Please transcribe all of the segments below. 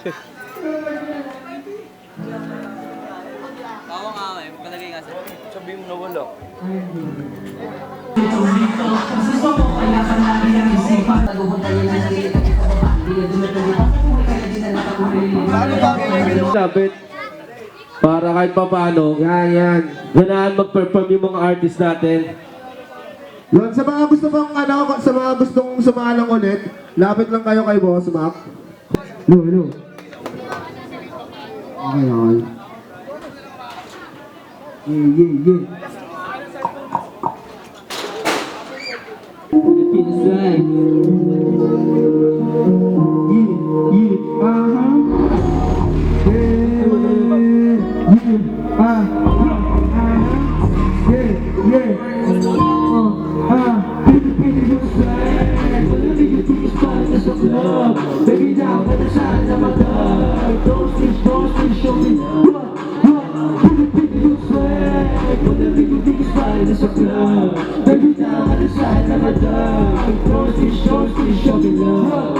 Tawa nga kami, palagay nga sa'yo. Sabihin mo na wala. Dapat para kahit pa paano, yan. Ganahan mag-perform yung mga artist natin. Yun, sa mga gusto pang sa mga gustong sumalang ulit, lapit lang kayo kay Boss Mac. Hello. Okay. Yeah. Philippines life. Baby down for the shine of my love. Don't switch, show me what. You swear, put the biggest spot in the club. Baby down for the shine of my love. Don't switch, show me love.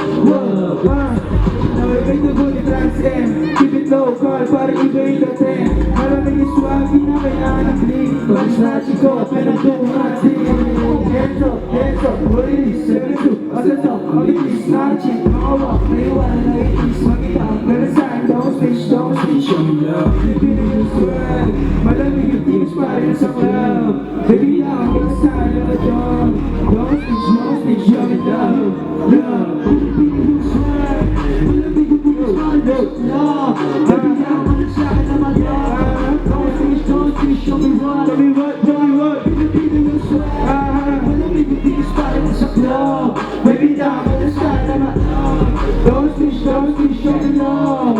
Now we make the booty dance in. Keep it low, call, para iba'y dating. Malamig yung swag, na kailangan ng clean. Pag-snatch ko, pero tumating. Hands up, what it is, 72. What's it up? Mabilis, snatching, makawa, naiwala na itis. Makita, pero saan, don't switch, show me love. Pilipino yung swag, malamig yung teams pa rin sa club. Baby lang, yung saan, yung adong. Don't switch, show me love. Pilipino yung swag, malamig yung teams pa rin sa club. Baby lang, yung saan, yung adong. Don't switch, show me what. Pilipino yung swag, malamig yung teams pa rin sa club. Baby down with the shot of my love. Don't switch, show me love.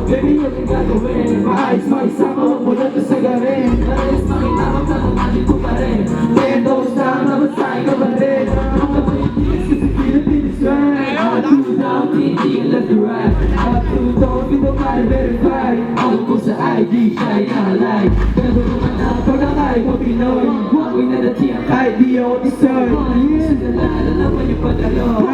Baby, what you got to win? My eyes, makisama, huwag mo na ito sagarin. Nalis, makita mo, natin ko pa rin. Ten toes down, nabasay ka ba rin? Ang kapalitis, kasi Philippines right. Up to down, titigil left to right. Up to down, pito ka rin verify. Ako ko sa ID, siya ay nakalay. Pero naman ang pagkakay ko Pinoy. Ako'y nadatiyang kahit di ako deserve. Sinalala naman yung padalo.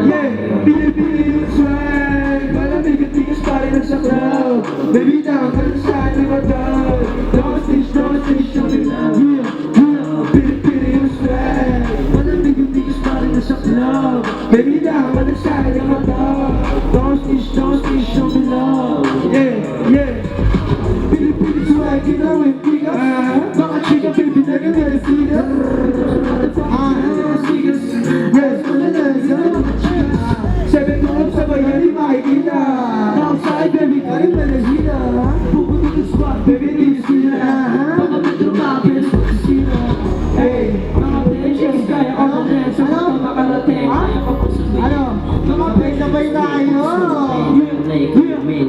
Yeah, Pilipino swag. Malamig at tigas pa rin sa club. Baby down, pero saan na mag-dog. Don't switch, show me love. Pilipino swag. Malamig at tigas pa rin sa club. Baby down, pero saan na mag-dog. Don't switch, show me love. Yeah. Pilipino swag, kinawin, tigas. Baka chika, baby, nag-alasigas. Seven months sa bayan, di makikita. Outside, baby, ka rin manahina. Pupunta ng spot, baby, di sila. Baka metro ka, pero sa kusina. Hey, mga precious, kaya ka ng dance. Sa mga makarating, kaya ka pang sabihin. Mga sabay tayo.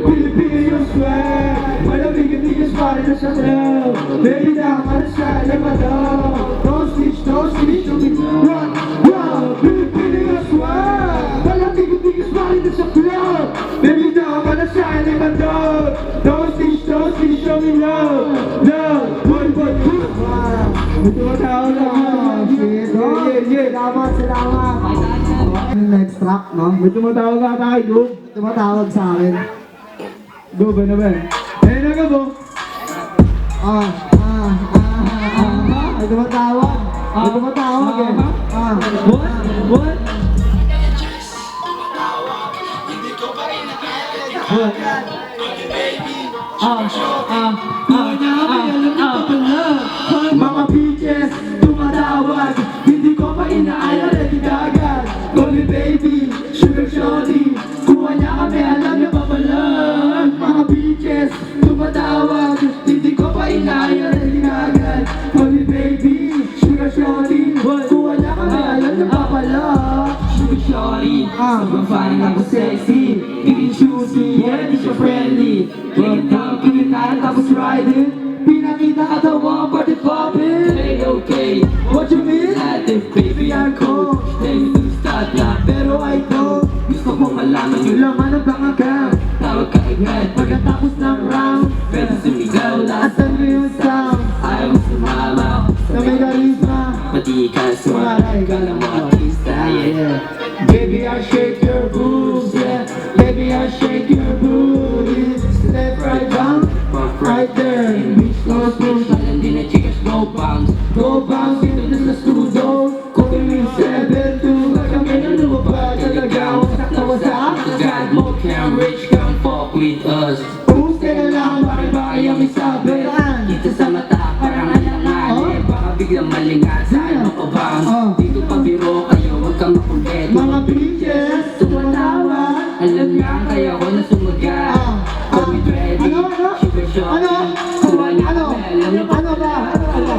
Pilipino yung swag. Malamig yung tigas pa rin sa club. Baby, down, malasya, lamadong. Don't switch, show me love. Pilipino yung swag. Malamig yung tigas pa rin sa club. Baby, down, malasya, lamadong. Don't switch, show me love. Boy. Ito ang tao lang. Yeah. Salamat. Next track, no? May tumatawag ka tayo, Go. Tumatawag sa akin. Go ba na ba? Eh, nagabo. Ay, tumatawag. Eh. What? Mga bitches, tumatawag. Hindi ko pa inaaya, ready agad. Call me baby, sugar shorty. Kuha niya kami, alam niya pa pala. Mga bitches, tumatawag. Hindi ko pa inaaya, ready agad. Call me baby, sugar shorty. Kuha niya kami, alam niya pa pala. Sugar shorty, sobrang funny ako sexy. Tingin choosy, yeah, di siya friendly. Tingin down, tingin na, tapos riding. Pinakita ka daw mga party poppin'. Okay, what you mean? Ate, baby, I'm cold. Stay to start na, pero I don't. Gusto kong malaman yung laman ng pangakam. Tawag ka agad pagkatapos ng round. Pwede sumigaw, laasan mo yung sound. Ayaw mo sumama, Na may karisma. pati ka sumaray. Kala mo artista, yeah. Baby, I shake your boobs, yeah. Baby, I shake your booty. Left, right, down, right there. Bitch, no push, hindi na chicas, go bounce. Go bounce, dito na sa studio. Kung may 7-2, kami na lumabas. Talaga ako sa kawasa. God, mo can't reach, can't fuck with us. Pumus ka na lang, bakit ba kaya may sabi? Kita sa mata, parang alangan. Baka biglang malingat, saan mapabounce. Dito pa biro kayo, huwag kang makulit. Mga bitches, tumatawa. Alam niya, kaya ko na sumagat. Kami ready, sugar shot. Ano ba? Alam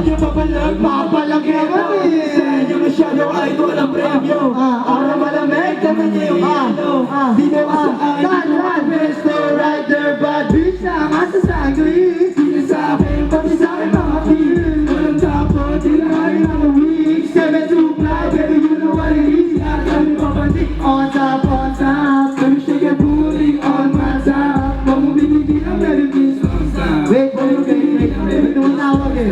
niyo pa palag, papalag yan kami. Sa inyo masyadong idol ang premyo. Para malamig, kami niyo yung ano. Di na masaan, Mr. Rider, bad bitch na masasagli. Sino sa akin, pati sa akin mga team. Walang tapos, tinahin ang week. 7-2 fly, baby, you know what it is. At kami papantik, on top. Kami shake and booty on my top. Mamumibigin ang melodies. Wait, tumatawag eh.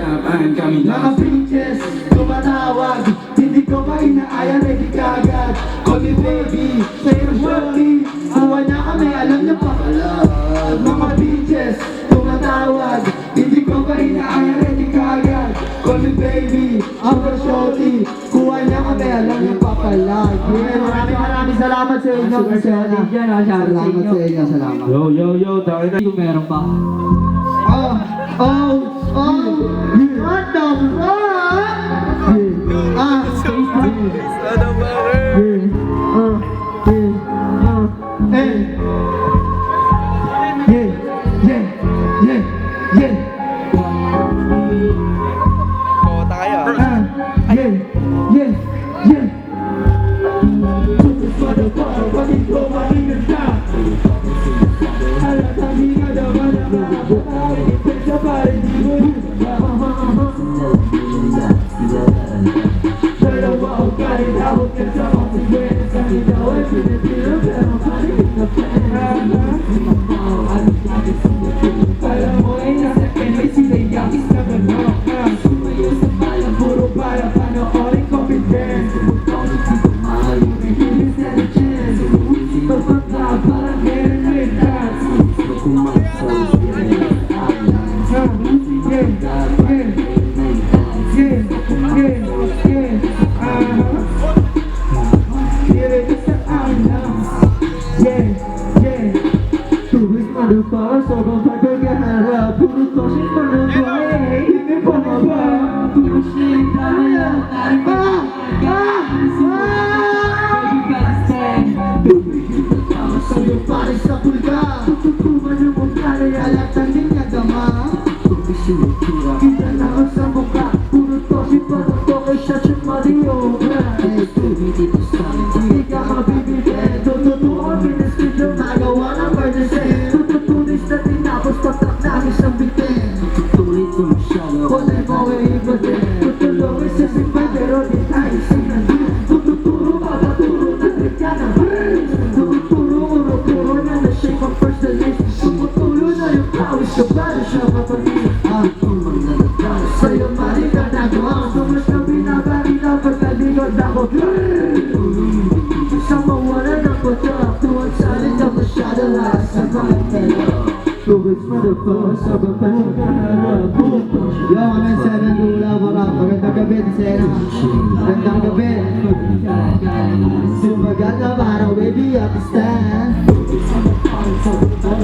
Mga bitches, tumatawag. Hindi ko ba inaaya, ready kagad. Call me baby, sa'yo shorty. Kuha niya kami, alam niya pa kalag. Mga bitches, tumatawag. Hindi ko ba inaaya, ready kagad. Call me baby, sa'yo shorty. Kuha niya kami, alam niya pa kalag. Maraming salamat sa inyo. Salamat sa inyo, salamat. Yo, tayo na. Meron pa. What the fuck? Ano ba rin? Kota kayo. Sobrang pagkaharap, puro toxic pa na ba? Hindi pa na ba? Puro shit, tama yan. Sa'yo pare sa pulga, tututuman yung mukha na halatan din niya gama. Kita na ako sa mukha, puro toxic pa na toxic siya siya mariobra. Hindi ka mabibigyan, tututuwa pinasquid yung nagawa ng emergency. Na tinapos patak na isang bitin. Tutuloy ko masyado. Kulay mo ay iba din. Tutuloy sa simpan pero di tayo sinandun. Tututuro papaturo na trip ka na brains. Tututuro uro-turo na na-shake ang first release. Tumutulo na yung pawis ka para siya mapagin. Tumang na nagdala sa'yo mali ka nagawa. Sumas na binabari na pagkaligod ako. Sa mawala ng patak. Tuwag salin ka masyado lahat sa mga tela. Tubig motherfucker, sobrang pagkaharap. Yo, kami 7-2 Laborak. Magandang gabi, Tisena. Magandang gabi. Sumagal na parang baby at stand. Sumagal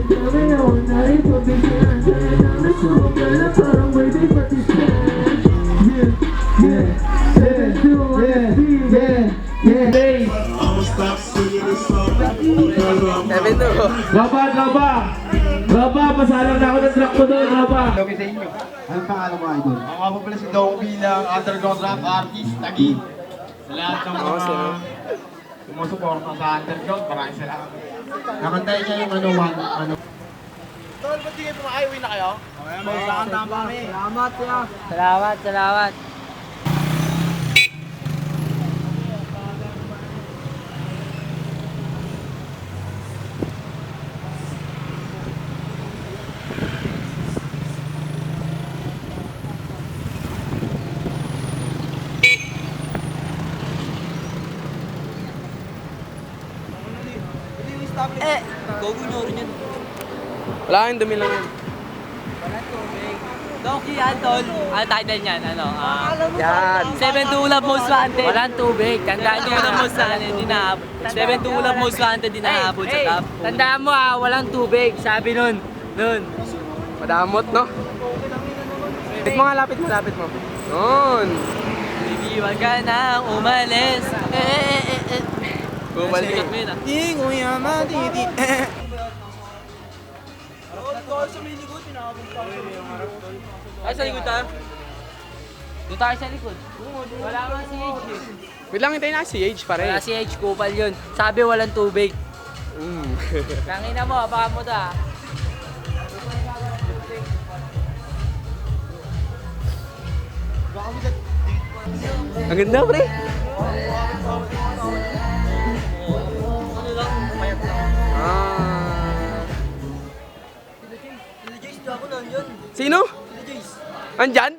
kami ako na rin pabigyan. Kaya namin sumagal na parang baby pati stand. Yeah. 7-2. Tropa, pasalang na ako ng truck ko doon, tropa. Anong pangalan mo, idol? Ako nga po pala si Dong bilang underground rap artist, Taguig. Sa lahat ng mga sumusuporta sa underground, maraming salamat. Nakantayin niya yung ano. Tol, ba't di kayo pumakay? Uwi na kayo? Okay, magkakanta pa kami. Salamat. Wala kang dumi lang yan. Donkey Antol. Ano title niyan? Ano? Yan. 7 to Love Most Wanted. Walang tubig. Tandaan nyo na Most Wanted. 7 to Love Most Wanted. Di naabot sa top. Tandaan mo walang tubig. Sabi nun. Madamot, no? Lapit mo. Noon. Iiwan ka nang umalis. Bumalik. Sikat mo yun Ay, sa likod tayo. Doon tayo sa likod. Wala nga si Age eh. Wait lang, hintayin na si Age pare. Wala si Age, kupal yun. Sabi walang tubig. Tangina mo, baka mo ta. Ang ganda, pre. Ano lang, mayat lang. Sino? Andyan?